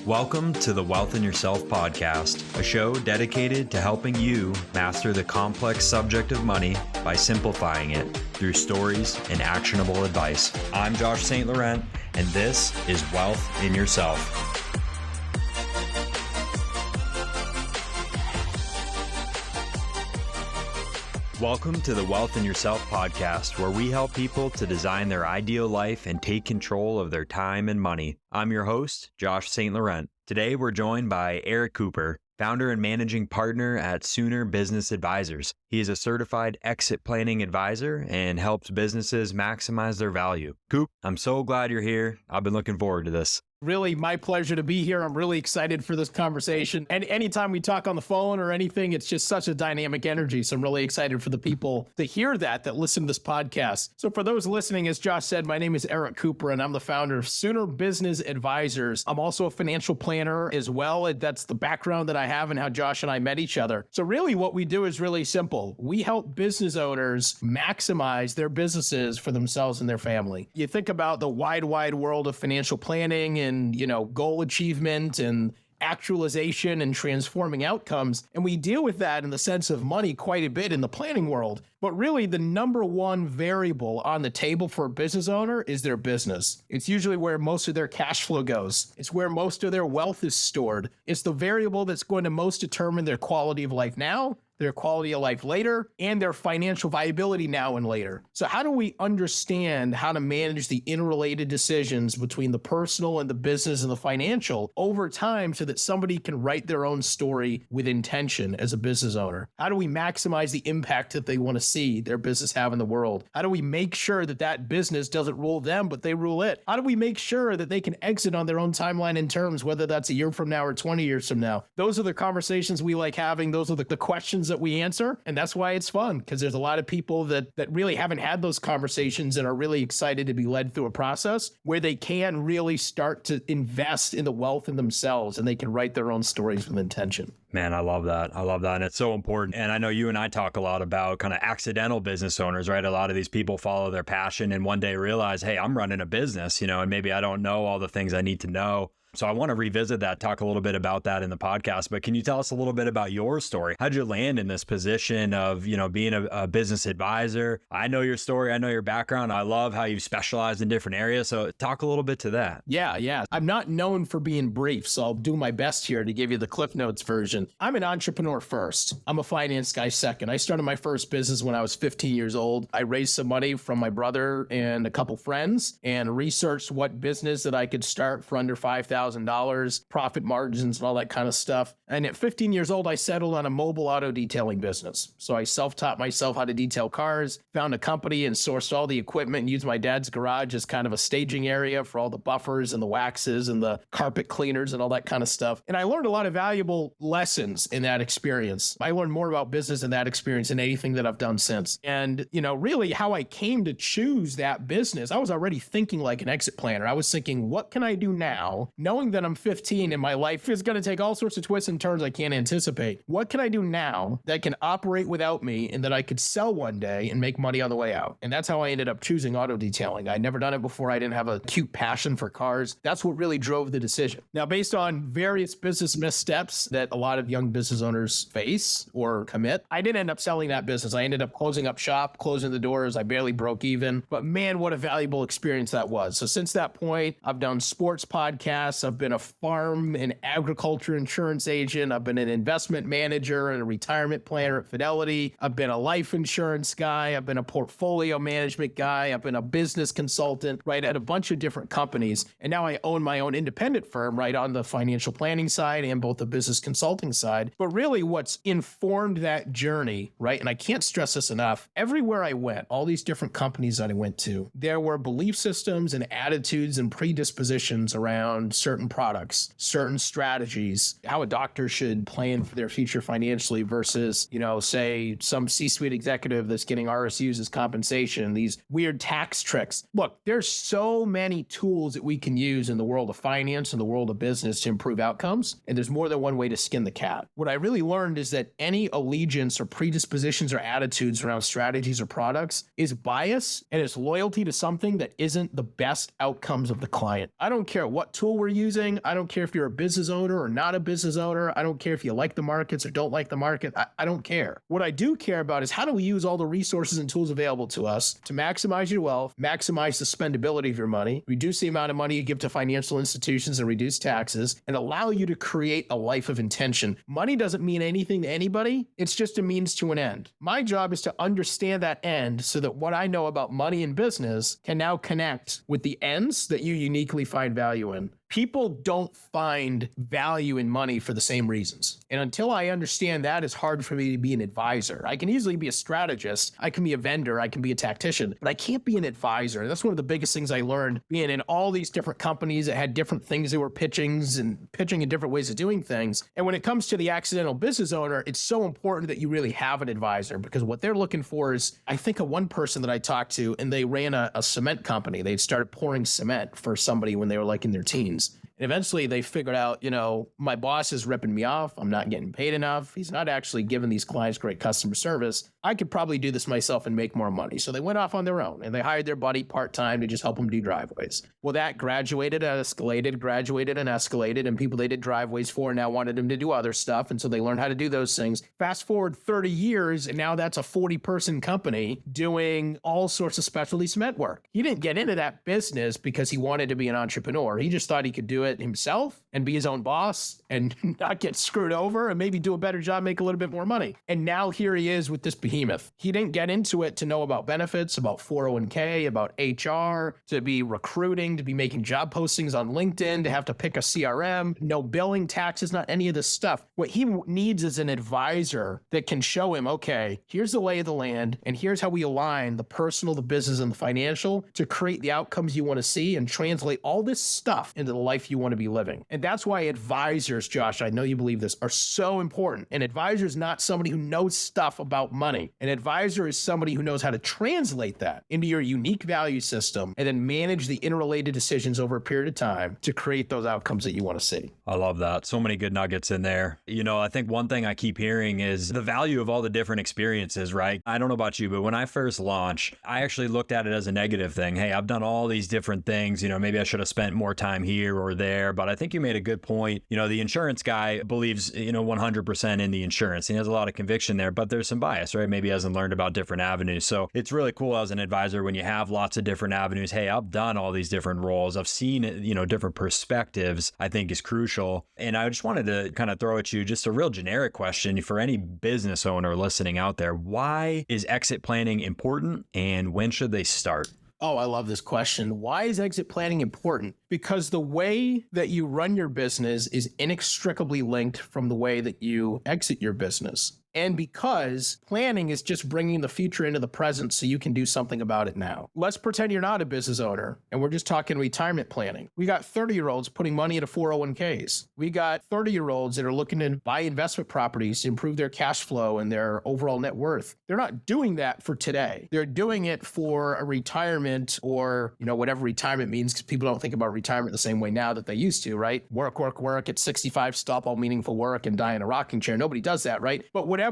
Welcome to the Wealth in Yourself podcast, a show dedicated to helping you master the complex subject of money by simplifying it through stories and actionable advice. I'm Josh St. Laurent, and this is Wealth in Yourself. Welcome to the Wealth in Yourself podcast, where we help people to design their ideal life and take control of their time and money. I'm your host, Josh St. Laurent. Today, we're joined by Eric Cooper, founder and managing partner at Sooner Business Advisors. He is a certified exit planning advisor and helps businesses maximize their value. Coop, I'm so glad you're here. I've been looking forward to this. Really my pleasure to be here. I'm really excited for this conversation. And anytime we talk on the phone or anything, it's just such a dynamic energy. So I'm really excited for the people to hear that listen to this podcast. So for those listening, as Josh said, my name is Eric Cooper, and I'm the founder of Sooner Business Advisors. I'm also a financial planner as well. That's the background that I have and how Josh and I met each other. So really what we do is really simple. We help business owners maximize their businesses for themselves and their family. You think about the wide world of financial planning and, goal achievement and actualization and transforming outcomes. And we deal with that in the sense of money quite a bit in the planning world. But really, the number one variable on the table for a business owner is their business. It's usually where most of their cash flow goes. It's where most of their wealth is stored. It's the variable that's going to most determine their quality of life now, their quality of life later, and their financial viability now and later. So how do we understand how to manage the interrelated decisions between the personal and the business and the financial over time so that somebody can write their own story with intention as a business owner? How do we maximize the impact that they want to see their business have in the world? How do we make sure that that business doesn't rule them, but they rule it? How do we make sure that they can exit on their own timeline and terms, whether that's a year from now or 20 years from now? Those are the conversations we like having. Those are the questions that we answer. And that's why it's fun, because there's a lot of people that really haven't had those conversations and are really excited to be led through a process where they can really start to invest in the wealth in themselves and they can write their own stories with intention. Man, I love that. And it's so important. And I know you and I talk a lot about kind of accidental business owners, right? A lot of these people follow their passion and one day realize, hey, I'm running a business, and maybe I don't know all the things I need to know. So I want to revisit that, talk a little bit about that in the podcast. But can you tell us a little bit about your story? How'd you land in this position of, being a business advisor? I know your story. I know your background. I love how you've specialized in different areas. So talk a little bit to that. Yeah. I'm not known for being brief, so I'll do my best here to give you the Cliff Notes version. I'm an entrepreneur first. I'm a finance guy second. I started my first business when I was 15 years old. I raised some money from my brother and a couple friends and researched what business that I could start for under $5,000, profit margins and all that kind of stuff. And at 15 years old, I settled on a mobile auto detailing business. So I self-taught myself how to detail cars, found a company and sourced all the equipment and used my dad's garage as kind of a staging area for all the buffers and the waxes and the carpet cleaners and all that kind of stuff. And I learned a lot of valuable lessons in that experience. I learned more about business in that experience than anything that I've done since. And, really how I came to choose that business, I was already thinking like an exit planner. I was thinking, what can I do now, knowing that I'm 15 and my life is going to take all sorts of twists and turns I can't anticipate? What can I do now that can operate without me and that I could sell one day and make money on the way out? And that's how I ended up choosing auto detailing. I'd never done it before. I didn't have a cute passion for cars. That's what really drove the decision. Now, based on various business missteps that a lot of young business owners face or commit, I didn't end up selling that business. I ended up closing up shop, closing the doors. I barely broke even. But man, what a valuable experience that was. So since that point, I've done sports podcasts. I've been a farm and agriculture insurance agent. I've been an investment manager and a retirement planner at Fidelity. I've been a life insurance guy. I've been a portfolio management guy. I've been a business consultant, right, at a bunch of different companies. And now I own my own independent firm, right, on the financial planning side and both the business consulting side. But really what's informed that journey, right, and I can't stress this enough, everywhere I went, all these different companies that I went to, there were belief systems and attitudes and predispositions around certain products, certain strategies, how a doctor should plan for their future financially versus, say some C-suite executive that's getting RSUs as compensation, these weird tax tricks. Look, there's so many tools that we can use in the world of finance and the world of business to improve outcomes. And there's more than one way to skin the cat. What I really learned is that any allegiance or predispositions or attitudes around strategies or products is bias and it's loyalty to something that isn't the best outcomes of the client. I don't care what tool we're using. I don't care if you're a business owner or not a business owner. I don't care if you like the markets or don't like the market. I don't care. What I do care about is how do we use all the resources and tools available to us to maximize your wealth, maximize the spendability of your money, reduce the amount of money you give to financial institutions and reduce taxes, and allow you to create a life of intention. Money doesn't mean anything to anybody. It's just a means to an end. My job is to understand that end so that what I know about money and business can now connect with the ends that you uniquely find value in. People don't find value in money for the same reasons. And until I understand that, it's hard for me to be an advisor. I can easily be a strategist. I can be a vendor. I can be a tactician, but I can't be an advisor. And that's one of the biggest things I learned being in all these different companies that had different things they were pitching in different ways of doing things. And when it comes to the accidental business owner, it's so important that you really have an advisor, because what they're looking for is, I think of one person that I talked to, and they ran a cement company. They'd started pouring cement for somebody when they were like in their teens. And eventually they figured out, my boss is ripping me off. I'm not getting paid enough. He's not actually giving these clients great customer service. I could probably do this myself and make more money. So they went off on their own and they hired their buddy part-time to just help them do driveways. Well, that graduated and escalated, and people they did driveways for now wanted them to do other stuff. And so they learned how to do those things. Fast forward 30 years, and now that's a 40-person company doing all sorts of specialty cement work. He didn't get into that business because he wanted to be an entrepreneur. He just thought he could do it himself and be his own boss and not get screwed over and maybe do a better job, make a little bit more money. And now here he is with this behemoth. He didn't get into it to know about benefits, about 401k, about HR, to be recruiting, to be making job postings on LinkedIn, to have to pick a CRM, no billing, taxes, not any of this stuff. What he needs is an advisor that can show him, okay, here's the lay of the land, and here's how we align the personal, the business, and the financial to create the outcomes you want to see and translate all this stuff into the life you want to be living. And that's why advisors, Josh, I know you believe this, are so important. An advisor is not somebody who knows stuff about money. An advisor is somebody who knows how to translate that into your unique value system and then manage the interrelated decisions over a period of time to create those outcomes that you want to see. I love that. So many good nuggets in there. I think one thing I keep hearing is the value of all the different experiences, right? I don't know about you, but when I first launched, I actually looked at it as a negative thing. Hey, I've done all these different things. Maybe I should have spent more time here or there. But I think you made a good point. The insurance guy believes, 100% in the insurance. He has a lot of conviction there, but there's some bias, right? Maybe he hasn't learned about different avenues. So it's really cool as an advisor when you have lots of different avenues. Hey, I've done all these different roles. I've seen, different perspectives, I think is crucial. And I just wanted to kind of throw at you just a real generic question for any business owner listening out there. Why is exit planning important, and when should they start? Oh, I love this question. Why is exit planning important? Because the way that you run your business is inextricably linked from the way that you exit your business. And because planning is just bringing the future into the present so you can do something about it now. Let's pretend you're not a business owner and we're just talking retirement planning. We got 30-year-olds putting money into 401ks. We got 30-year-olds that are looking to buy investment properties to improve their cash flow and their overall net worth. They're not doing that for today. They're doing it for a retirement or, whatever retirement means, because people don't think about retirement the same way now that they used to, right? Work at 65, stop all meaningful work and die in a rocking chair. Nobody does that, right? But whatever,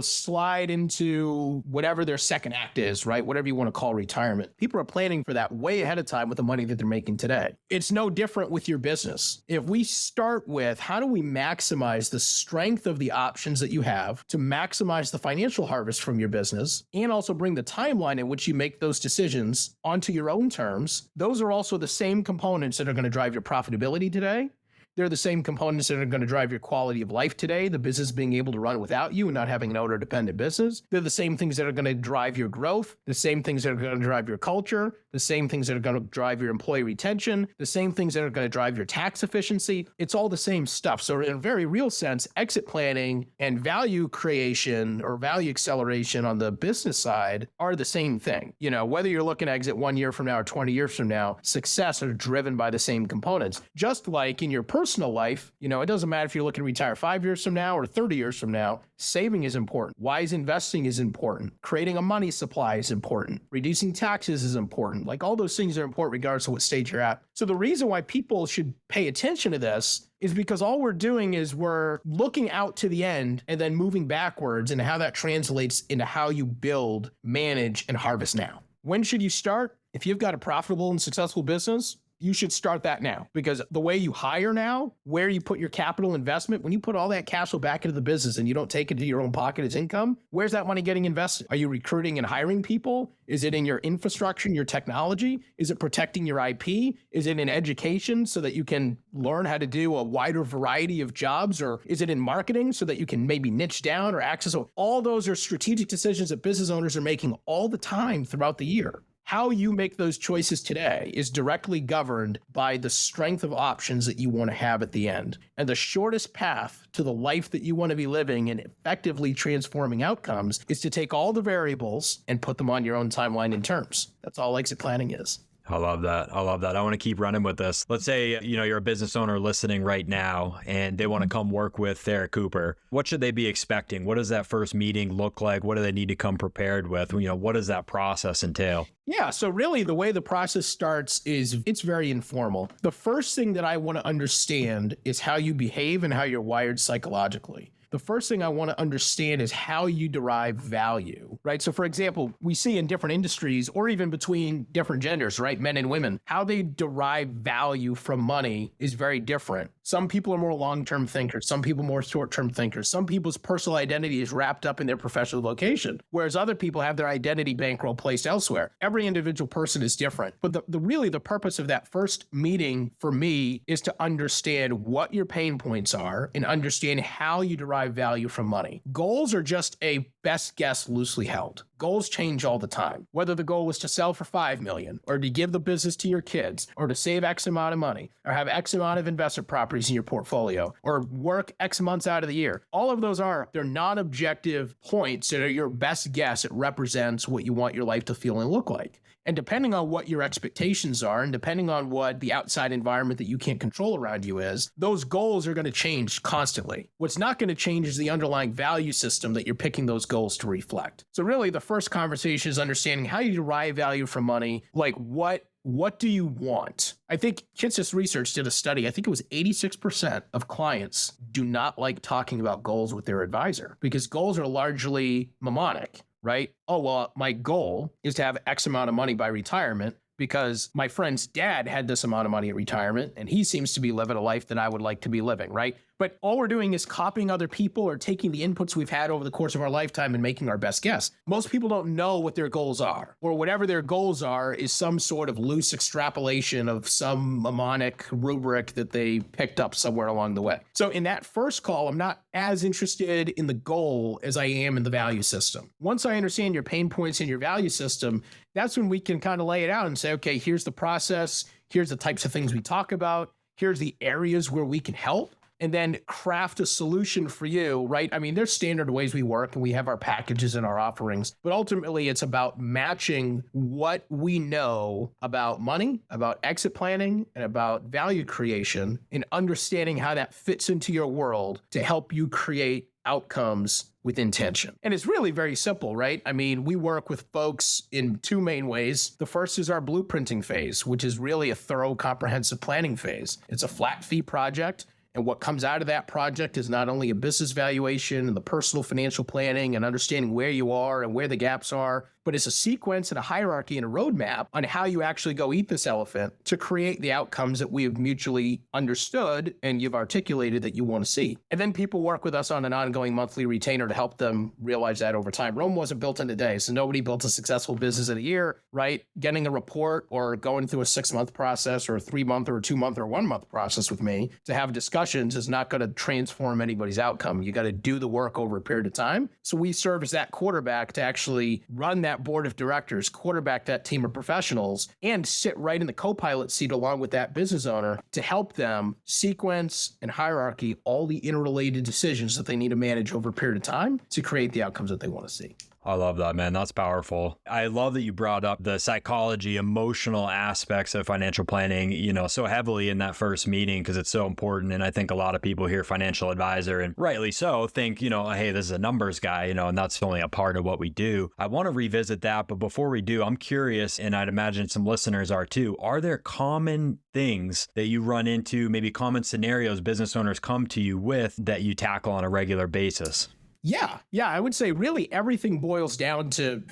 slide into whatever their second act is, right? Whatever you want to call retirement. People are planning for that way ahead of time with the money that they're making today. It's no different with your business. If we start with how do we maximize the strength of the options that you have to maximize the financial harvest from your business and also bring the timeline in which you make those decisions onto your own terms, those are also the same components that are going to drive your profitability today. They're the same components that are going to drive your quality of life today, the business being able to run without you and not having an owner-dependent business. They're the same things that are going to drive your growth, the same things that are going to drive your culture, the same things that are going to drive your employee retention, the same things that are going to drive your tax efficiency. It's all the same stuff. So in a very real sense, exit planning and value creation or value acceleration on the business side are the same thing. Whether you're looking to exit 1 year from now or 20 years from now, success are driven by the same components. Just like in your personal life, it doesn't matter if you're looking to retire 5 years from now or 30 years from now, saving is important. Wise investing is important. Creating a money supply is important. Reducing taxes is important. Like all those things are important regardless of what stage you're at. So the reason why people should pay attention to this is because all we're doing is we're looking out to the end and then moving backwards and how that translates into how you build, manage, and harvest now. When should you start? If you've got a profitable and successful business, you should start that now, because the way you hire now, where you put your capital investment, when you put all that cash flow back into the business and you don't take it to your own pocket as income, where's that money getting invested? Are you recruiting and hiring people? Is it in your infrastructure and your technology? Is it protecting your IP? Is it in education so that you can learn how to do a wider variety of jobs? Or is it in marketing so that you can maybe niche down or access? All those are strategic decisions that business owners are making all the time throughout the year. How you make those choices today is directly governed by the strength of options that you want to have at the end. And the shortest path to the life that you want to be living and effectively transforming outcomes is to take all the variables and put them on your own timeline and terms. That's all exit planning is. I love that. I love that. I want to keep running with this. Let's say, you're a business owner listening right now and they want to come work with Eric Cooper. What should they be expecting? What does that first meeting look like? What do they need to come prepared with? What does that process entail? Yeah, so really the way the process starts is it's very informal. The first thing that I want to understand is how you behave and how you're wired psychologically. The first thing I want to understand is how you derive value, right? So for example, we see in different industries or even between different genders, right? Men and women, how they derive value from money is very different. Some people are more long-term thinkers, some people more short-term thinkers. Some people's personal identity is wrapped up in their professional vocation, whereas other people have their identity bankroll placed elsewhere. Every individual person is different. But the purpose of that first meeting for me is to understand what your pain points are and understand how you derive value from money. Goals are just a best guess loosely held. Goals change all the time. Whether the goal is to sell for $5 million or to give the business to your kids or to save X amount of money or have X amount of investment properties in your portfolio or work X months out of the year. All of those they're non-objective points that are your best guess. It represents what you want your life to feel and look like. And depending on what your expectations are and depending on what the outside environment that you can't control around you is, those goals are going to change constantly. What's not going to change is the underlying value system that you're picking those goals to reflect. So really the first conversation is understanding how you derive value from money. Like what do you want? I think Kitsis Research did a study. I think it was 86% of clients do not like talking about goals with their advisor because goals are largely mnemonic. Right? Oh, well, my goal is to have X amount of money by retirement because my friend's dad had this amount of money at retirement and he seems to be living a life that I would like to be living, right? But all we're doing is copying other people or taking the inputs we've had over the course of our lifetime and making our best guess. Most people don't know what their goals are, or whatever their goals are is some sort of loose extrapolation of some mnemonic rubric that they picked up somewhere along the way. So in that first call, I'm not as interested in the goal as I am in the value system. Once I understand your pain points in your value system, that's when we can kind of lay it out and say, okay, here's the process, here's the types of things we talk about, here's the areas where we can help. And then craft a solution for you, right? I mean, there's standard ways we work and we have our packages and our offerings, but ultimately it's about matching what we know about money, about exit planning, and about value creation and understanding how that fits into your world to help you create outcomes with intention. And it's really very simple, right? I mean, we work with folks in two main ways. The first is our blueprinting phase, which is really a thorough, comprehensive planning phase. It's a flat fee project. And what comes out of that project is not only a business valuation and the personal financial planning and understanding where you are and where the gaps are, but it's a sequence and a hierarchy and a roadmap on how you actually go eat this elephant to create the outcomes that we have mutually understood and you've articulated that you want to see. And then people work with us on an ongoing monthly retainer to help them realize that over time. Rome wasn't built in a day, so nobody built a successful business in a year, right? Getting a report or going through a 6-month process or a 3-month or a 2-month or 1-month process with me to have discussions is not going to transform anybody's outcome. You got to do the work over a period of time. So we serve as that quarterback to actually run that board of directors, quarterback that team of professionals, and sit right in the co-pilot seat along with that business owner to help them sequence and hierarchy all the interrelated decisions that they need to manage over a period of time to create the outcomes that they want to see. I love that, man. That's powerful. I love that you brought up the psychology, emotional aspects of financial planning, so heavily in that first meeting because it's so important. And I think a lot of people hear financial advisor and rightly so think, hey, this is a numbers guy, and that's only a part of what we do. I want to revisit that. But before we do, I'm curious, and I'd imagine some listeners are too, are there common things that you run into, maybe common scenarios business owners come to you with that you tackle on a regular basis? Yeah, I would say really everything boils down to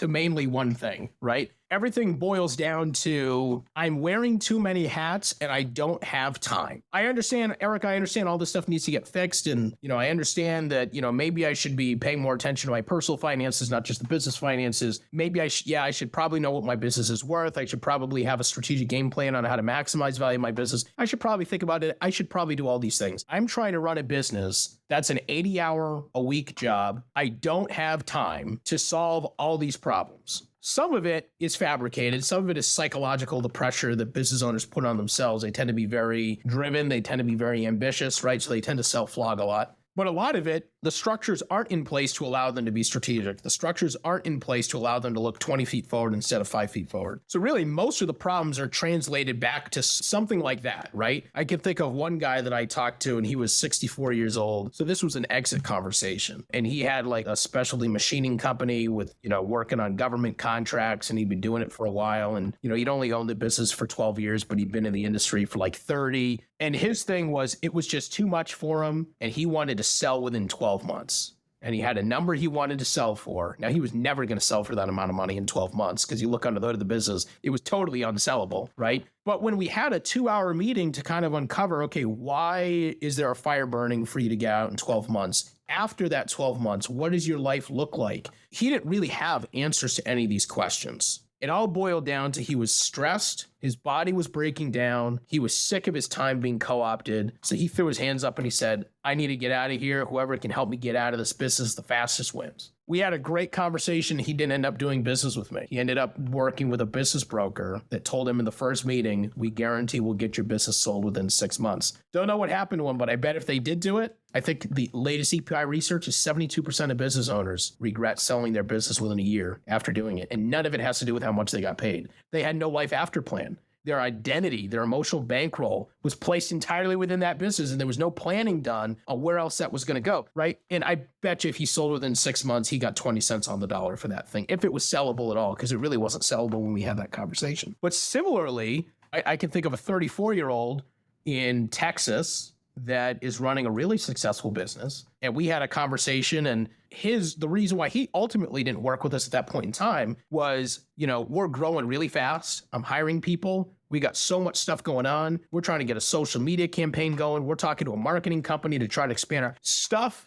mainly one thing, right? everything boils down to I'm wearing too many hats and I don't have time. I understand, Eric, I understand all this stuff needs to get fixed. And, I understand that, maybe I should be paying more attention to my personal finances, not just the business finances. Maybe I should probably know what my business is worth. I should probably have a strategic game plan on how to maximize value of my business. I should probably think about it. I should probably do all these things. I'm trying to run a business that's an 80-hour-a-week job. I don't have time to solve all these problems. Some of it is fabricated. Some of it is psychological, the pressure that business owners put on themselves. They tend to be very driven. They tend to be very ambitious, right? So they tend to self-flog a lot. But a lot of it, the structures aren't in place to allow them to be strategic. The structures aren't in place to allow them to look 20 feet forward instead of 5 feet forward. So really, most of the problems are translated back to something like that, right? I can think of one guy that I talked to, and he was 64 years old. So this was an exit conversation. And he had like a specialty machining company with, working on government contracts, and he'd been doing it for a while. And, he'd only owned the business for 12 years, but he'd been in the industry for like 30. And his thing was, it was just too much for him, and he wanted to sell within 12 months. And he had a number he wanted to sell for. Now, he was never going to sell for that amount of money in 12 months because you look under the hood of the business, it was totally unsellable, right? But when we had a 2-hour meeting to kind of uncover, okay, why is there a fire burning for you to get out in 12 months? After that 12 months, what does your life look like? He didn't really have answers to any of these questions. It all boiled down to he was stressed, his body was breaking down, he was sick of his time being co-opted, so he threw his hands up and he said, I need to get out of here. Whoever can help me get out of this business the fastest wins. We had a great conversation. He didn't end up doing business with me. He ended up working with a business broker that told him in the first meeting, we guarantee we'll get your business sold within 6 months. Don't know what happened to him, but I bet if they did do it, I think the latest EPI research is 72% of business owners regret selling their business within a year after doing it. And none of it has to do with how much they got paid. They had no life after plan. Their identity, their emotional bankroll was placed entirely within that business, and there was no planning done on where else that was going to go, right? And I bet you if he sold within 6 months, he got 20 cents on the dollar for that thing, if it was sellable at all, because it really wasn't sellable when we had that conversation. But similarly, I can think of a 34-year-old in Texas that is running a really successful business. And we had a conversation, and the reason why he ultimately didn't work with us at that point in time was, we're growing really fast. I'm hiring people. We got so much stuff going on. We're trying to get a social media campaign going. We're talking to a marketing company to try to expand our stuff,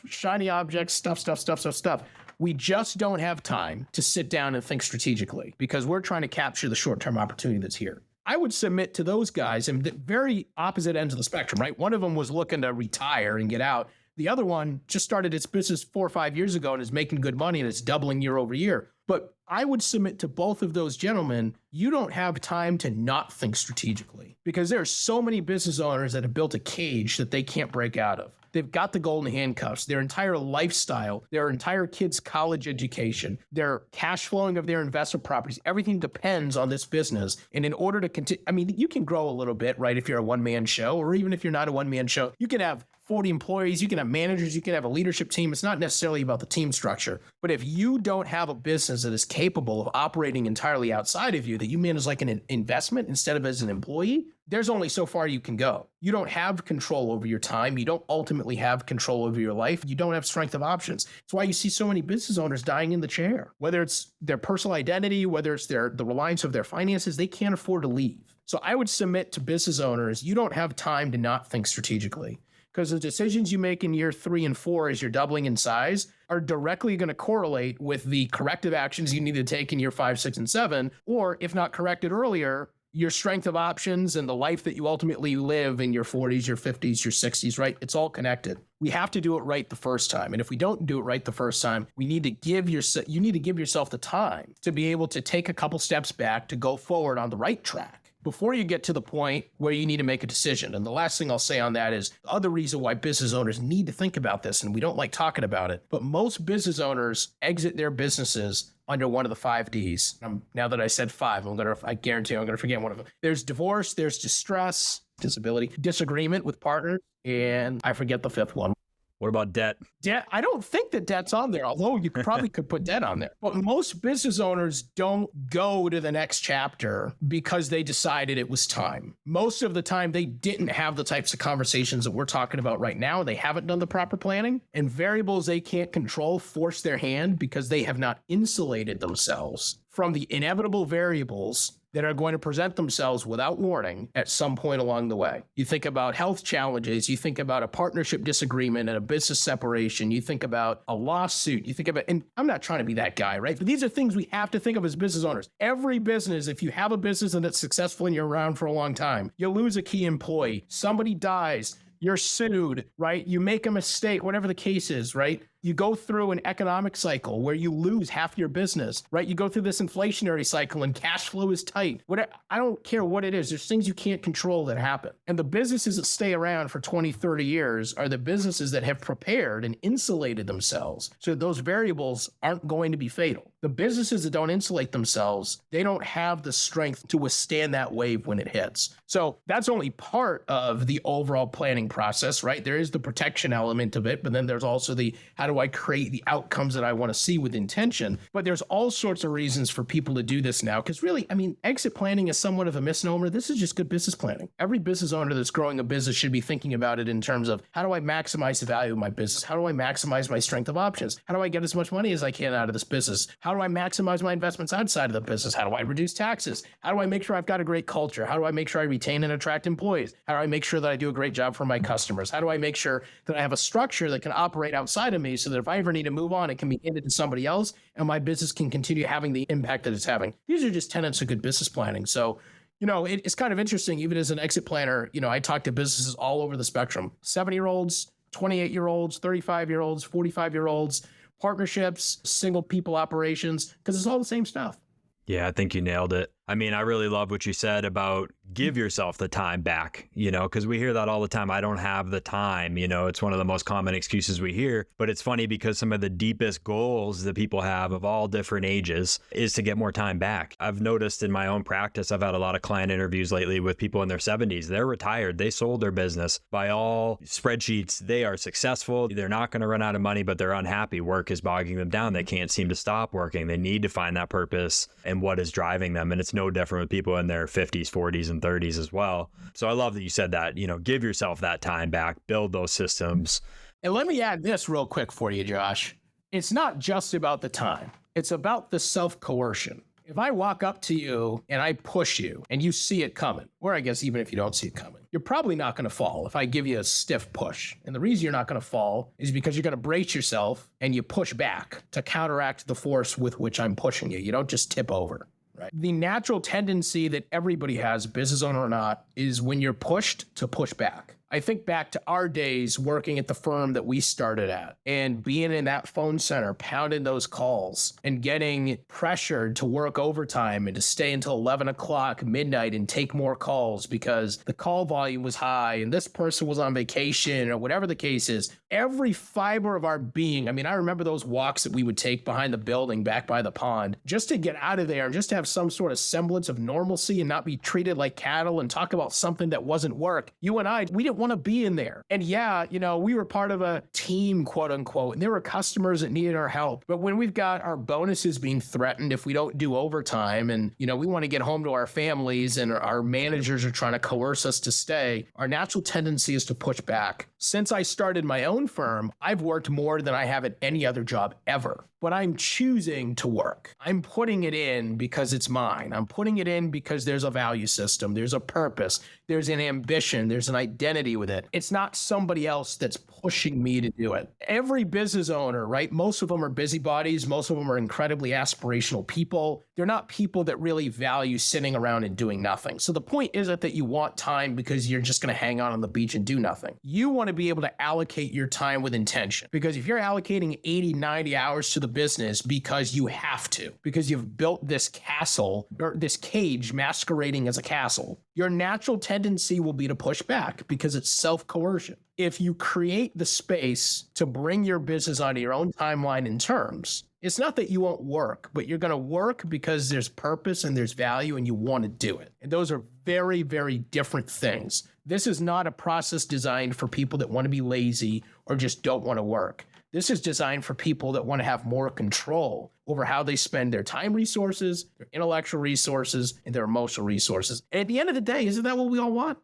shiny objects, stuff. We just don't have time to sit down and think strategically because we're trying to capture the short-term opportunity that's here. I would submit to those guys in the very opposite ends of the spectrum, right? One of them was looking to retire and get out. The other one just started its business 4 or 5 years ago and is making good money and it's doubling year over year. But I would submit to both of those gentlemen, you don't have time to not think strategically because there are so many business owners that have built a cage that they can't break out of. They've got the golden handcuffs, their entire lifestyle, their entire kid's college education, their cash flowing of their investment properties, everything depends on this business. And in order to continue, you can grow a little bit, right? If you're a one-man show, or even if you're not a one-man show, you can have 40 employees, you can have managers, you can have a leadership team. It's not necessarily about the team structure. But if you don't have a business that is capable of operating entirely outside of you, that you manage like an investment instead of as an employee, there's only so far you can go. You don't have control over your time. You don't ultimately have control over your life. You don't have strength of options. It's why you see so many business owners dying in the chair. Whether it's their personal identity, whether it's the reliance of their finances, they can't afford to leave. So I would submit to business owners, you don't have time to not think strategically. Because the decisions you make in year 3 and 4 as you're doubling in size are directly going to correlate with the corrective actions you need to take in year 5, 6, and 7, or if not corrected earlier, your strength of options and the life that you ultimately live in your 40s, your 50s, your 60s, right? It's all connected. We have to do it right the first time. And if we don't do it right the first time, you need to give yourself the time to be able to take a couple steps back to go forward on the right track before you get to the point where you need to make a decision. And the last thing I'll say on that is the other reason why business owners need to think about this, and we don't like talking about it, but most business owners exit their businesses under one of the 5 Ds. Now that I said 5, I guarantee I'm going to forget one of them. There's divorce, there's distress, disability, disagreement with partners, and I forget the 5th one. What about debt? Debt, I don't think that debt's on there, although you probably could put debt on there. But most business owners don't go to the next chapter because they decided it was time. Most of the time, they didn't have the types of conversations that we're talking about right now. They haven't done the proper planning, and variables they can't control force their hand because they have not insulated themselves from the inevitable variables that are going to present themselves without warning at some point along the way. You think about health challenges, you think about a partnership disagreement and a business separation, you think about a lawsuit, you think about, and I'm not trying to be that guy, right? But these are things we have to think of as business owners. Every business, if you have a business and it's successful and you're around for a long time, you lose a key employee, somebody dies, you're sued, right? You make a mistake, whatever the case is, right? You go through an economic cycle where you lose half your business, right? You go through this inflationary cycle and cash flow is tight. I don't care what it is. There's things you can't control that happen. And the businesses that stay around for 20, 30 years are the businesses that have prepared and insulated themselves so those variables aren't going to be fatal. The businesses that don't insulate themselves, they don't have the strength to withstand that wave when it hits. So that's only part of the overall planning process, right? There is the protection element of it, but then there's also the how do I create the outcomes that I want to see with intention? But there's all sorts of reasons for people to do this now. Because really, I mean, exit planning is somewhat of a misnomer. This is just good business planning. Every business owner that's growing a business should be thinking about it in terms of how do I maximize the value of my business? How do I maximize my strength of options? How do I get as much money as I can out of this business? How do I maximize my investments outside of the business? How do I reduce taxes? How do I make sure I've got a great culture? How do I make sure I retain and attract employees? How do I make sure that I do a great job for my customers? How do I make sure that I have a structure that can operate outside of me so that if I ever need to move on, it can be handed to somebody else and my business can continue having the impact that it's having. These are just tenets of good business planning. So, it's kind of interesting, even as an exit planner, I talk to businesses all over the spectrum, 70-year-olds, 28-year-olds, 35-year-olds, 45-year-olds, partnerships, single people operations, because it's all the same stuff. Yeah, I think you nailed it. I mean, I really love what you said about give yourself the time back, because we hear that all the time. I don't have the time. It's one of the most common excuses we hear. But it's funny because some of the deepest goals that people have of all different ages is to get more time back. I've noticed in my own practice, I've had a lot of client interviews lately with people in their 70s. They're retired. They sold their business. By all spreadsheets, they are successful. They're not going to run out of money, but they're unhappy. Work is bogging them down. They can't seem to stop working. They need to find that purpose and what is driving them. And it's no different with people in their 50s, 40s, and 30s as well. So I love that you said that, give yourself that time back, build those systems. And let me add this real quick for you, Josh. It's not just about the time. It's about the self-coercion. If I walk up to you and I push you and you see it coming, or I guess even if you don't see it coming, you're probably not going to fall if I give you a stiff push. And the reason you're not going to fall is because you're going to brace yourself and you push back to counteract the force with which I'm pushing you. You don't just tip over. Right. The natural tendency that everybody has, business owner or not, is when you're pushed to push back. I think back to our days working at the firm that we started at and being in that phone center, pounding those calls and getting pressured to work overtime and to stay until 11 o'clock midnight and take more calls because the call volume was high and this person was on vacation or whatever the case is. Every fiber of our being, I remember those walks that we would take behind the building back by the pond just to get out of there and just to have some sort of semblance of normalcy and not be treated like cattle and talk about something that wasn't work. You and I, we didn't want to be in there. And yeah, we were part of a team, quote unquote, and there were customers that needed our help. But when we've got our bonuses being threatened if we don't do overtime and, we want to get home to our families and our managers are trying to coerce us to stay, our natural tendency is to push back. Since I started my own firm, I've worked more than I have at any other job ever. But I'm choosing to work. I'm putting it in because it's mine. I'm putting it in because there's a value system, there's a purpose, there's an ambition, there's an identity with it. It's not somebody else that's pushing me to do it. Every business owner, right? Most of them are busybodies. Most of them are incredibly aspirational people. They're not people that really value sitting around and doing nothing. So the point isn't that you want time because you're just going to hang out on the beach and do nothing. You want to be able to allocate your time with intention because if you're allocating 80, 90 hours to the business because you have to, because you've built this castle or this cage masquerading as a castle, your natural tendency will be to push back because it's self-coercion. If you create the space to bring your business onto your own timeline and terms, it's not that you won't work, but you're going to work because there's purpose and there's value and you want to do it. And those are very, very different things. This is not a process designed for people that want to be lazy or just don't want to work. This is designed for people that want to have more control over how they spend their time resources, their intellectual resources, and their emotional resources. And at the end of the day, isn't that what we all want?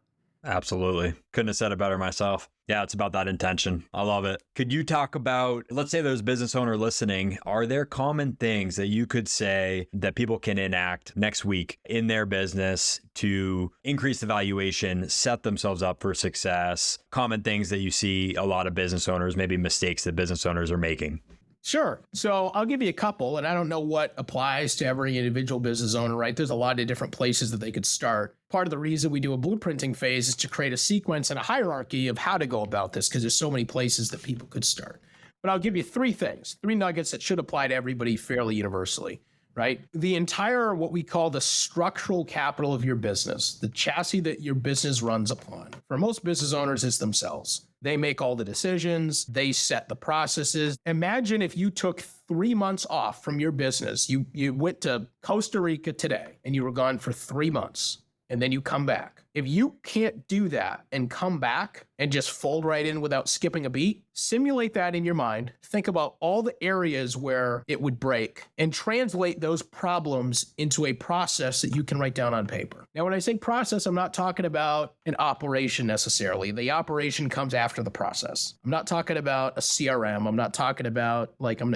Absolutely. Couldn't have said it better myself. Yeah, it's about that intention. I love it. Could you talk about, let's say there's a business owner listening, are there common things that you could say that people can enact next week in their business to increase the valuation, set themselves up for success? Common things that you see a lot of business owners, maybe mistakes that business owners are making. Sure. So I'll give you a couple, and I don't know what applies to every individual business owner, right? There's a lot of different places that they could start. Part of the reason we do a blueprinting phase is to create a sequence and a hierarchy of how to go about this, because there's so many places that people could start. But I'll give you three things, three nuggets that should apply to everybody fairly universally, right? The entire, what we call the structural capital of your business, the chassis that your business runs upon, for most business owners, is themselves. They make all the decisions. They set the processes. Imagine if you took 3 months off from your business. You went to Costa Rica today and you were gone for 3 months, and then you come back. If you can't do that and come back and just fold right in without skipping a beat, simulate that in your mind. Think about all the areas where it would break and translate those problems into a process that you can write down on paper. Now, when I say process, I'm not talking about an operation necessarily. The operation comes after the process. I'm not talking about a CRM. I'm not talking about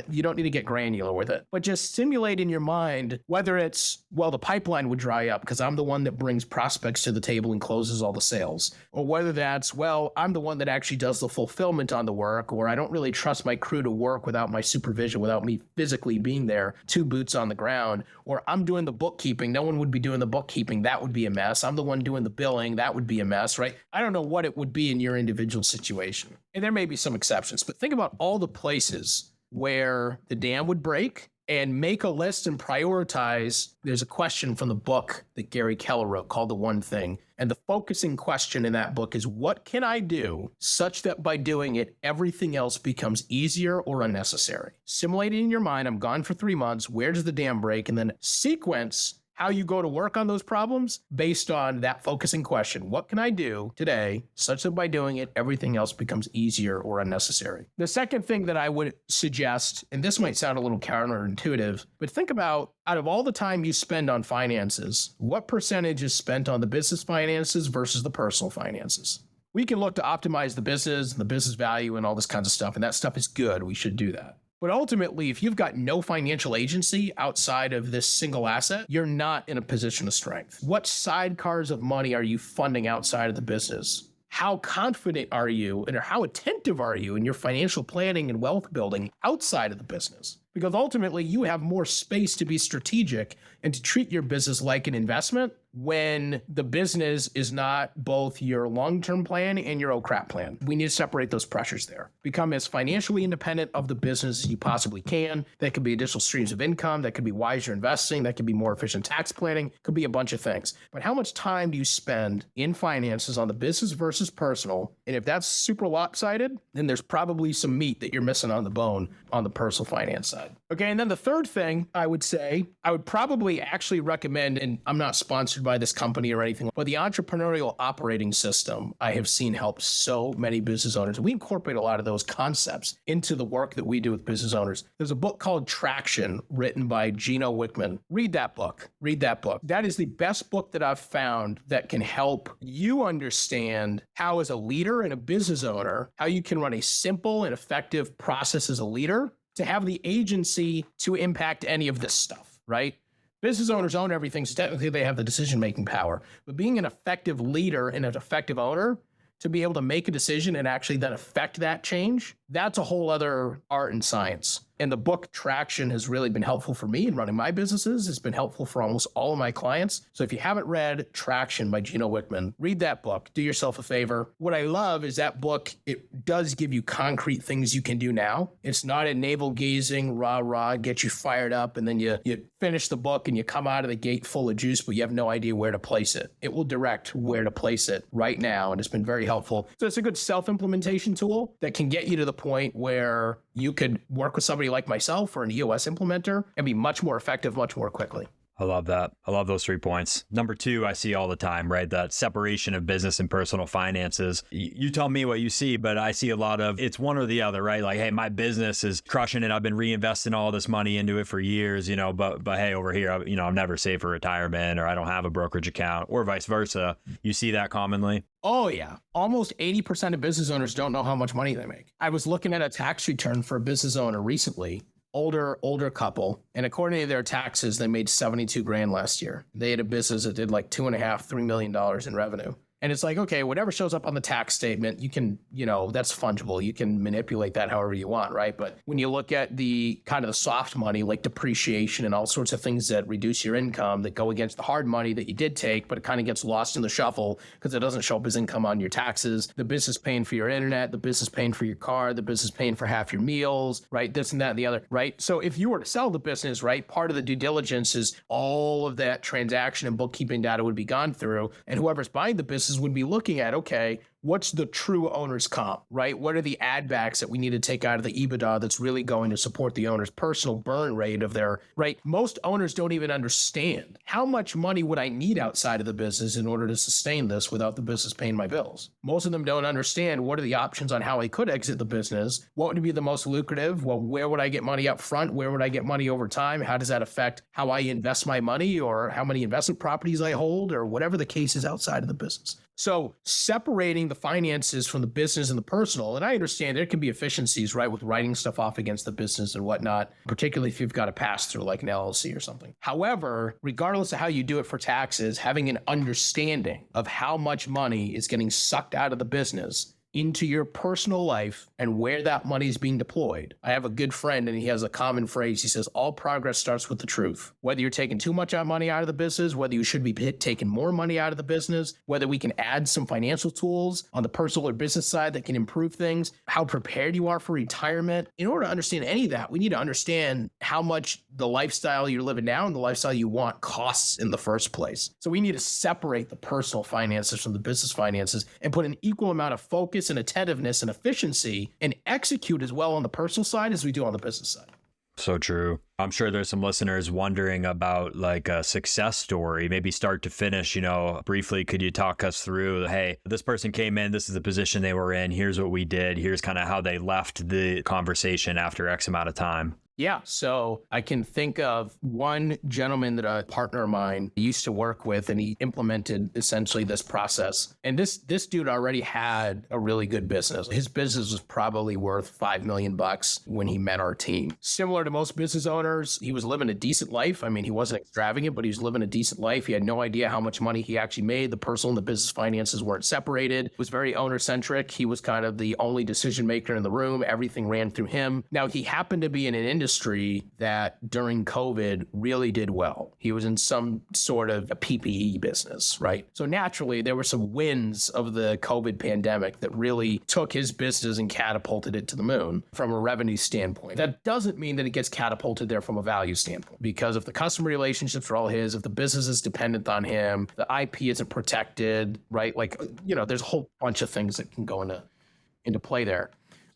you don't need to get granular with it, but just simulate in your mind whether it's, well, the pipeline would dry up because I'm the one that brings prospects to the table and closes all the sales, or whether that's, well, I'm the one that actually does the fulfillment on the work, or I don't really trust my crew to work without my supervision, without me physically being there, 2 boots on the ground, or I'm doing the bookkeeping. No one would be doing the bookkeeping. That would be a mess. I'm the one doing the billing. That would be a mess, right? I don't know what it would be in your individual situation. And there may be some exceptions, but think about all the places where the dam would break, and make a list and prioritize. There's a question from the book that Gary Keller wrote called The One Thing. And the focusing question in that book is, what can I do such that by doing it, everything else becomes easier or unnecessary? Simulate it in your mind. I'm gone for 3 months. Where does the dam break? And then sequence how you go to work on those problems based on that focusing question. What can I do today such that by doing it, everything else becomes easier or unnecessary? The second thing that I would suggest, and this might sound a little counterintuitive, but think about, out of all the time you spend on finances, what percentage is spent on the business finances versus the personal finances? We can look to optimize the business and the business value and all this kinds of stuff, and that stuff is good. We should do that. But ultimately, if you've got no financial agency outside of this single asset, you're not in a position of strength. What sidecars of money are you funding outside of the business? How confident are you and how attentive are you in your financial planning and wealth building outside of the business? Because ultimately, you have more space to be strategic and to treat your business like an investment when the business is not both your long-term plan and your oh crap plan. We need to separate those pressures there. Become as financially independent of the business as you possibly can. That could be additional streams of income. That could be wiser investing. That could be more efficient tax planning. Could be a bunch of things. But how much time do you spend in finances on the business versus personal? And if that's super lopsided, then there's probably some meat that you're missing on the bone on the personal finance side. Okay, and then the third thing I would say, I would probably actually recommend, and I'm not sponsored by this company or anything, but the entrepreneurial operating system I have seen help so many business owners. We incorporate a lot of those concepts into the work that we do with business owners. There's a book called Traction written by Gino Wickman. Read that book. Read that book. That is the best book that I've found that can help you understand how, as a leader and a business owner, how you can run a simple and effective process as a leader to have the agency to impact any of this stuff, right? Business owners own everything, so technically they have the decision-making power. But being an effective leader and an effective owner, to be able to make a decision and actually then affect that change, that's a whole other art and science. And the book Traction has really been helpful for me in running my businesses. It's been helpful for almost all of my clients. So if you haven't read Traction by Gino Wickman, read that book. Do yourself a favor. What I love is that book, it does give you concrete things you can do now. It's not a navel-gazing, rah-rah, get you fired up, and then you finish the book and you come out of the gate full of juice, but you have no idea where to place it. It will direct where to place it right now, and it's been very helpful. So it's a good self-implementation tool that can get you to the point where you could work with somebody like myself or an EOS implementer and be much more effective, much more quickly. I love that. I love those 3 points. Number two, I see all the time, right? That separation of business and personal finances. You tell me what you see, but I see a lot of it's one or the other, right? Like, hey, my business is crushing it. I've been reinvesting all this money into it for years, but hey, over here, I'm never saved for retirement, or I don't have a brokerage account, or vice versa. You see that commonly? Oh, yeah. Almost 80% of business owners don't know how much money they make. I was looking at a tax return for a business owner recently, older couple. And according to their taxes, they made 72 grand last year. They had a business that did like $2.5–3 million in revenue. And it's like, okay, whatever shows up on the tax statement, you can, that's fungible. You can manipulate that however you want, right? But when you look at the kind of the soft money, like depreciation and all sorts of things that reduce your income, that go against the hard money that you did take, but it kind of gets lost in the shuffle because it doesn't show up as income on your taxes. The business paying for your internet, the business paying for your car, the business paying for half your meals, right? This and that and the other, right? So if you were to sell the business, right, part of the due diligence is all of that transaction and bookkeeping data would be gone through, and whoever's buying the business would be looking at, okay, what's the true owner's comp, right? What are the add backs that we need to take out of the EBITDA that's really going to support the owner's personal burn rate of their, right? Most owners don't even understand how much money would I need outside of the business in order to sustain this without the business paying my bills. Most of them don't understand what are the options on how I could exit the business. What would be the most lucrative? Well, where would I get money up front? Where would I get money over time? How does that affect how I invest my money or how many investment properties I hold or whatever the case is outside of the business? So separating the finances from the business and the personal, and I understand there can be efficiencies, right, with writing stuff off against the business and whatnot, particularly if you've got a pass through like an LLC or something. However, regardless of how you do it for taxes, having an understanding of how much money is getting sucked out of the business into your personal life and where that money is being deployed. I have a good friend and he has a common phrase. He says, all progress starts with the truth. Whether you're taking too much money out of the business, whether you should be taking more money out of the business, whether we can add some financial tools on the personal or business side that can improve things, how prepared you are for retirement. In order to understand any of that, we need to understand how much the lifestyle you're living now and the lifestyle you want costs in the first place. So we need to separate the personal finances from the business finances and put an equal amount of focus and attentiveness and efficiency and execute as well on the personal side as we do on the business side. So true. I'm sure there's some listeners wondering about like a success story, maybe start to finish, briefly, could you talk us through, hey, this person came in, this is the position they were in, here's what we did, here's kind of how they left the conversation after X amount of time. Yeah, so I can think of one gentleman that a partner of mine used to work with, and he implemented essentially this process. And this dude already had a really good business. His business was probably worth $5 million when he met our team. Similar to most business owners, he was living a decent life. I mean, he wasn't extravagant, but he was living a decent life. He had no idea how much money he actually made. The personal and the business finances weren't separated. It was very owner-centric. He was kind of the only decision maker in the room. Everything ran through him. Now, he happened to be in an industry that during COVID really did well. He was in some sort of a PPE business, right? So naturally, there were some wins of the COVID pandemic that really took his business and catapulted it to the moon from a revenue standpoint. That doesn't mean that it gets catapulted there from a value standpoint, because if the customer relationships are all his, if the business is dependent on him, the IP isn't protected, right? Like, there's a whole bunch of things that can go into play there.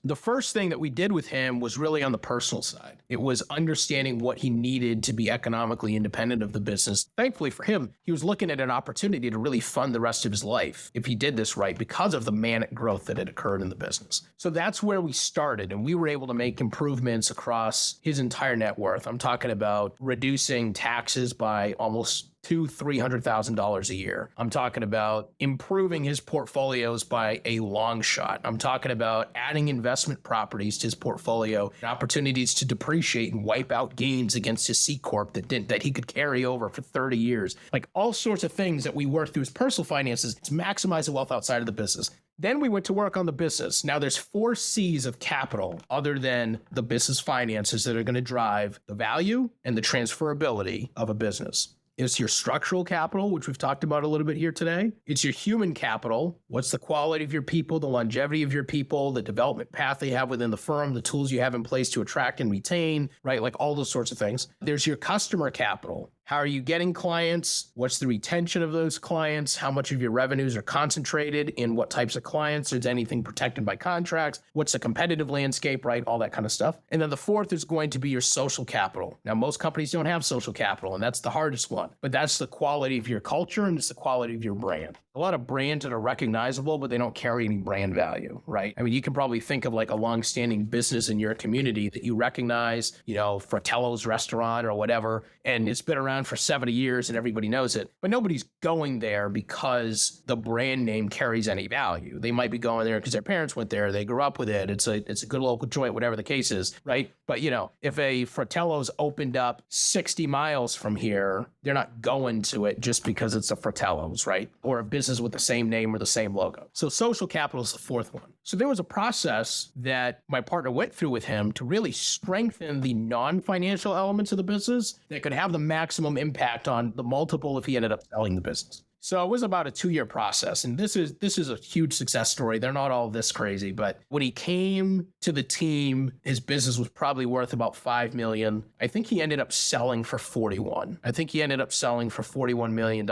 The first thing that we did with him was really on the personal side. It was understanding what he needed to be economically independent of the business. Thankfully for him, he was looking at an opportunity to really fund the rest of his life if he did this right because of the manic growth that had occurred in the business. So that's where we started, and we were able to make improvements across his entire net worth. I'm talking about reducing taxes by almost $200,000–$300,000 a year. I'm talking about improving his portfolios by a long shot. I'm talking about adding investment properties to his portfolio, and opportunities to depreciate and wipe out gains against his C Corp that he could carry over for 30 years. Like all sorts of things that we work through his personal finances to maximize the wealth outside of the business. Then we went to work on the business. Now there's 4 C's of capital other than the business finances that are going to drive the value and the transferability of a business. It's your structural capital, which we've talked about a little bit here today. It's your human capital. What's the quality of your people, the longevity of your people, the development path they have within the firm, the tools you have in place to attract and retain, right? Like all those sorts of things. There's your customer capital. How are you getting clients? What's the retention of those clients? How much of your revenues are concentrated in what types of clients? Is anything protected by contracts? What's the competitive landscape, right? All that kind of stuff. And then the fourth is going to be your social capital. Now, most companies don't have social capital, and that's the hardest one, but that's the quality of your culture and it's the quality of your brand. A lot of brands that are recognizable, but they don't carry any brand value, right? I mean, you can probably think of like a long-standing business in your community that you recognize, Fratello's restaurant or whatever, and it's been around for 70 years and everybody knows it, but nobody's going there because the brand name carries any value. They might be going there because their parents went there, they grew up with it, it's a good local joint, whatever the case is, right? But if a Fratello's opened up 60 miles from here, they're not going to it just because it's a Fratello's, right? Or a business with the same name or the same logo. So social capital is the fourth one. So there was a process that my partner went through with him to really strengthen the non-financial elements of the business that could have the maximum impact on the multiple if he ended up selling the business. So it was about a 2-year process. And this is a huge success story. They're not all this crazy, but when he came to the team, his business was probably worth about $5 million. I think he ended up selling for 41. I think he ended up selling for $41 million.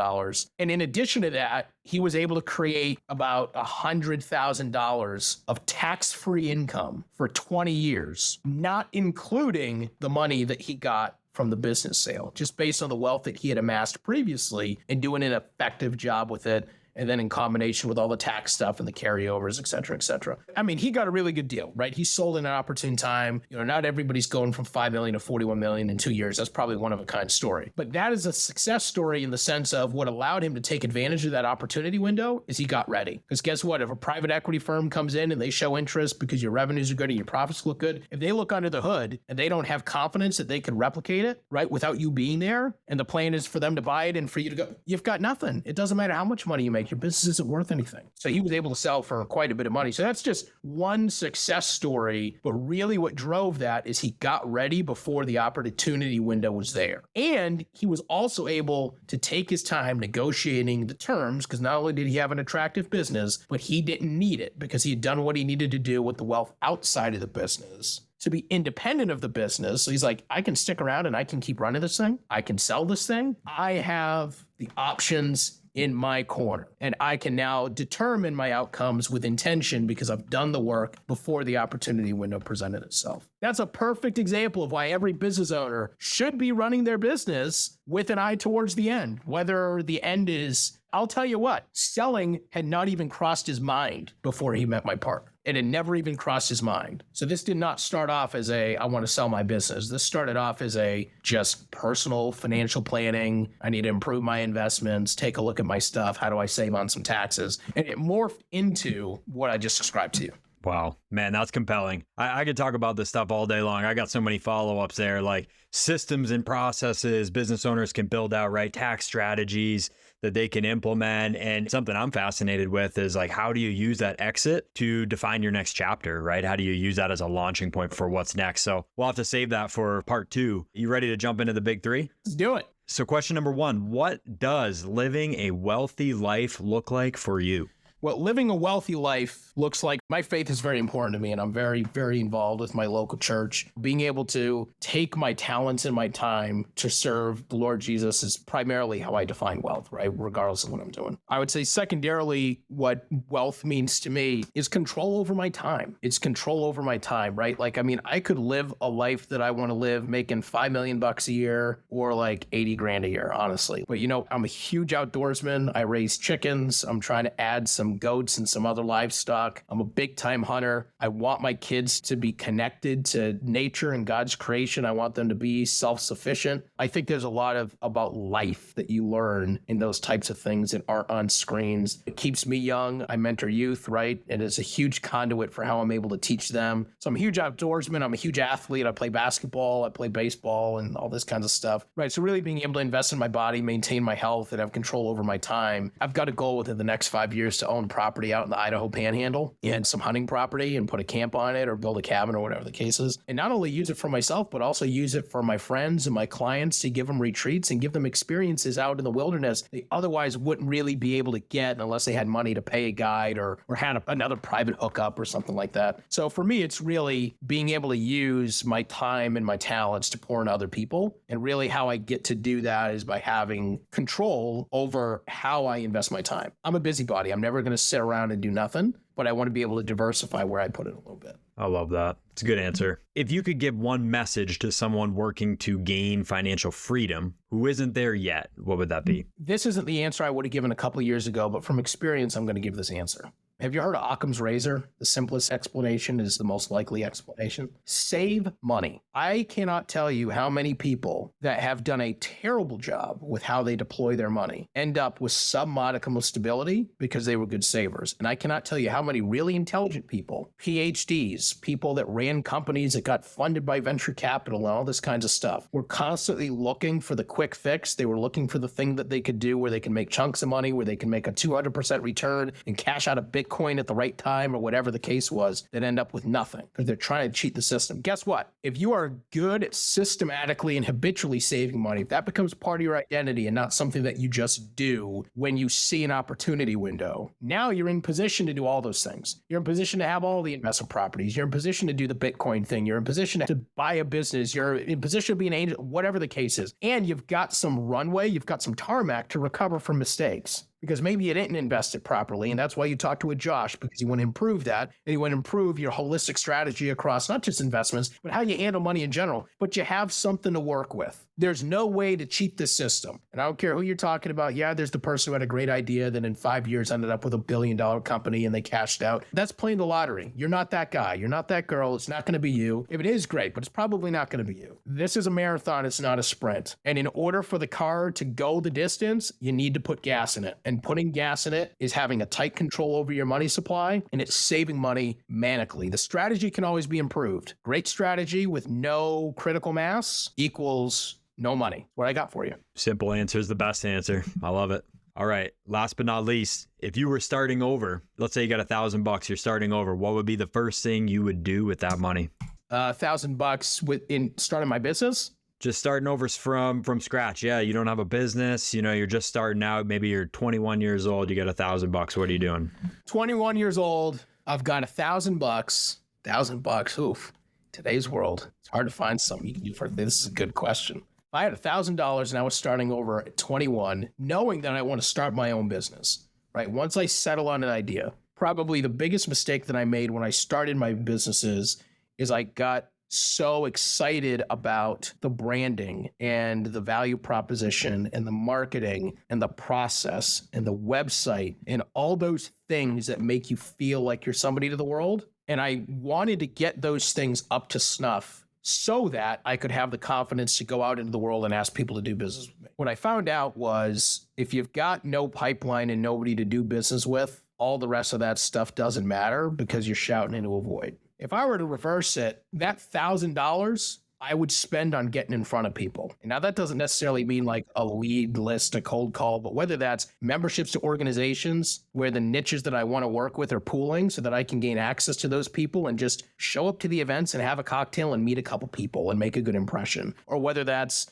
And in addition to that, he was able to create about $100,000 of tax-free income for 20 years, not including the money that he got from the business sale, just based on the wealth that he had amassed previously and doing an effective job with it. And then in combination with all the tax stuff and the carryovers, et cetera, et cetera. I mean, he got a really good deal, right? He sold in an opportune time. Not everybody's going from 5 million to 41 million in 2 years. That's probably one of a kind story. But that is a success story in the sense of what allowed him to take advantage of that opportunity window is he got ready. Because guess what? If a private equity firm comes in and they show interest because your revenues are good and your profits look good, if they look under the hood and they don't have confidence that they can replicate it, right, without you being there, and the plan is for them to buy it and for you to go, you've got nothing. It doesn't matter how much money you make. Your business isn't worth anything. So he was able to sell for quite a bit of money. So that's just one success story. But really what drove that is he got ready before the opportunity window was there. And he was also able to take his time negotiating the terms because not only did he have an attractive business, but he didn't need it because he had done what he needed to do with the wealth outside of the business to be independent of the business. So he's like, I can stick around and I can keep running this thing. I can sell this thing. I have the options in my corner. And I can now determine my outcomes with intention because I've done the work before the opportunity window presented itself. That's a perfect example of why every business owner should be running their business with an eye towards the end. Whether the end is, I'll tell you what, selling had not even crossed his mind before he met my partner. It had never even crossed his mind. So this did not start off as I want to sell my business. This started off as just personal financial planning. I need to improve my investments, take a look at my stuff. How do I save on some taxes? And it morphed into what I just described to you. Wow, man, that's compelling. I could talk about this stuff all day long. I got so many follow-ups there, like systems and processes business owners can build out, right? Tax strategies that they can implement. And something I'm fascinated with is like, how do you use that exit to define your next chapter, right? How do you use that as a launching point for what's next? So we'll have to save that for part 2. You ready to jump into the big 3? Let's do it. So question number 1, what does living a wealthy life look like for you? Well, living a wealthy life looks like my faith is very important to me, and I'm very, very involved with my local church. Being able to take my talents and my time to serve the Lord Jesus is primarily how I define wealth, right? Regardless of what I'm doing. I would say secondarily, what wealth means to me is control over my time. It's control over my time, right? Like, I mean, I could live a life that I want to live making $5 million a year or like 80 grand a year, honestly. But I'm a huge outdoorsman. I raise chickens. I'm trying to add some goats and some other livestock. I'm a big time hunter. I want my kids to be connected to nature and God's creation. I want them to be self-sufficient. I think there's a lot about life that you learn in those types of things that aren't on screens. It keeps me young. I mentor youth, right? And it's a huge conduit for how I'm able to teach them. So I'm a huge outdoorsman. I'm a huge athlete. I play basketball. I play baseball and all this kinds of stuff, right? So really being able to invest in my body, maintain my health, and have control over my time. I've got a goal within the next 5 years to own own property out in the Idaho Panhandle and some hunting property and put a camp on it or build a cabin or whatever the case is. And not only use it for myself, but also use it for my friends and my clients to give them retreats and give them experiences out in the wilderness they otherwise wouldn't really be able to get unless they had money to pay a guide or had another private hookup or something like that. So for me, it's really being able to use my time and my talents to pour into other people. And really how I get to do that is by having control over how I invest my time. I'm a busybody. I'm never going to sit around and do nothing, but I want to be able to diversify where I put it a little bit. I love that. It's a good answer. If you could give one message to someone working to gain financial freedom who isn't there yet, what would that be? This isn't the answer I would have given a couple of years ago, but from experience, I'm going to give this answer. Have you heard of Occam's razor? The simplest explanation is the most likely explanation. Save money. I cannot tell you how many people that have done a terrible job with how they deploy their money end up with some modicum of stability because they were good savers. And I cannot tell you how many really intelligent people, PhDs, people that ran companies that got funded by venture capital and all this kinds of stuff, were constantly looking for the quick fix. They were looking for the thing that they could do where they can make chunks of money, where they can make a 200% return and cash out a Bitcoin at the right time or whatever the case was, that end up with nothing because they're trying to cheat the system. Guess what? If you are good at systematically and habitually saving money, if that becomes part of your identity and not something that you just do when you see an opportunity window, now you're in position to do all those things. You're in position to have all the investment properties. You're in position to do the Bitcoin thing. You're in position to buy a business. You're in position to be an angel, whatever the case is. And you've got some runway, you've got some tarmac to recover from mistakes. Because maybe you didn't invest it properly, and that's why you talked with Josh, because you want to improve that, and you want to improve your holistic strategy across not just investments, but how you handle money in general, but you have something to work with. There's no way to cheat the system. And I don't care who you're talking about. Yeah, there's the person who had a great idea that in 5 years ended up with $1 billion company and they cashed out. That's playing the lottery. You're not that guy. You're not that girl. It's not going to be you. If it is, great, but it's probably not going to be you. This is a marathon. It's not a sprint. And in order for the car to go the distance, you need to put gas in it. And putting gas in it is having a tight control over your money supply, and it's saving money manically. The strategy can always be improved. Great strategy with no critical mass equals no money. What I got for you. Simple answer is the best answer. I love it. All right. Last but not least, if you were starting over, let's say you got $1,000, you're starting over, what would be the first thing you would do with that money? $1,000 in starting my business? Just starting over from scratch. Yeah, you don't have a business. You know, you're just starting out. Maybe you're 21 years old. You got $1,000. What are you doing? 21 years old. I've got $1,000. $1,000. Oof. Today's world. It's hard to find something you can do for this. This is a good question. If I had $1,000 and I was starting over at 21, knowing that I want to start my own business, right? Once I settle on an idea, probably the biggest mistake that I made when I started my businesses is I got so excited about the branding and the value proposition and the marketing and the process and the website and all those things that make you feel like you're somebody to the world. And I wanted to get those things up to snuff so that I could have the confidence to go out into the world and ask people to do business with me. What I found out was if you've got no pipeline and nobody to do business with, all the rest of that stuff doesn't matter because you're shouting into a void. If I were to reverse it, that $1,000 I would spend on getting in front of people. And now that doesn't necessarily mean like a lead list, a cold call, but whether that's memberships to organizations where the niches that I want to work with are pooling so that I can gain access to those people and just show up to the events and have a cocktail and meet a couple people and make a good impression. Or whether that's,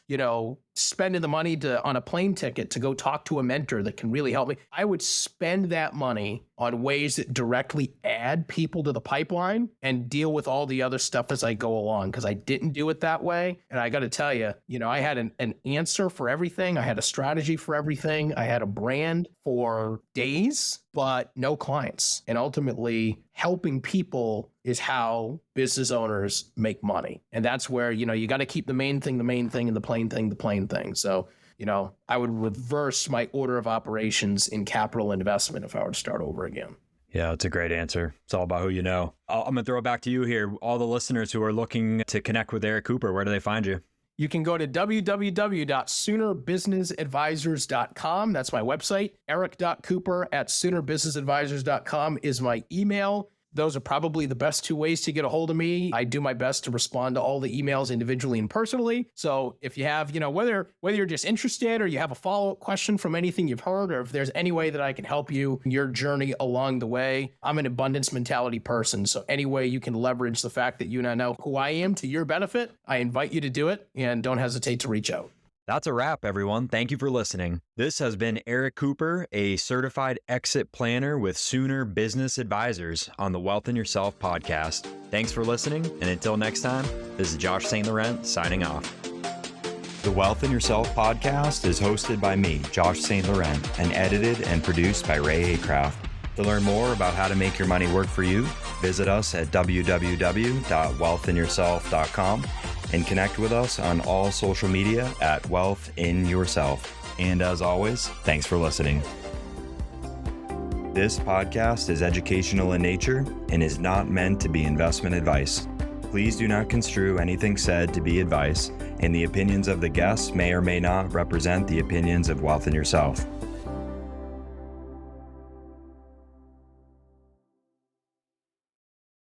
spending the money on a plane ticket to go talk to a mentor that can really help me. I would spend that money on ways that directly add people to the pipeline and deal with all the other stuff as I go along, because I didn't do it that way. And I got to tell you, I had an answer for everything. I had a strategy for everything. I had a brand for days, but no clients. And ultimately, helping people is how business owners make money. And that's where, you got to keep the main thing, and the plain thing, the plain thing. So, I would reverse my order of operations in capital investment if I were to start over again. Yeah, it's a great answer. It's all about who you know. I'm going to throw it back to you here. All the listeners who are looking to connect with Eric Cooper, where do they find you? You can go to www.soonerbusinessadvisors.com. That's my website. Eric.Cooper@soonerbusinessadvisors.com is my email. Those are probably the best two ways to get a hold of me. I do my best to respond to all the emails individually and personally. So if you have, whether you're just interested or you have a follow-up question from anything you've heard, or if there's any way that I can help you in your journey along the way, I'm an abundance mentality person. So any way you can leverage the fact that you now know who I am to your benefit, I invite you to do it, and don't hesitate to reach out. That's a wrap, everyone. Thank you for listening. This has been Eric Cooper, a certified exit planner with Sooner Business Advisors on the Wealth in Yourself podcast. Thanks for listening, and until next time, this is Josh St. Laurent signing off. The Wealth in Yourself podcast is hosted by me, Josh St. Laurent, and edited and produced by Ray Haycraft. To learn more about how to make your money work for you, visit us at www.wealthinyourself.com and connect with us on all social media at Wealth in Yourself. And as always, thanks for listening. This podcast is educational in nature and is not meant to be investment advice. Please do not construe anything said to be advice, and the opinions of the guests may or may not represent the opinions of Wealth in Yourself.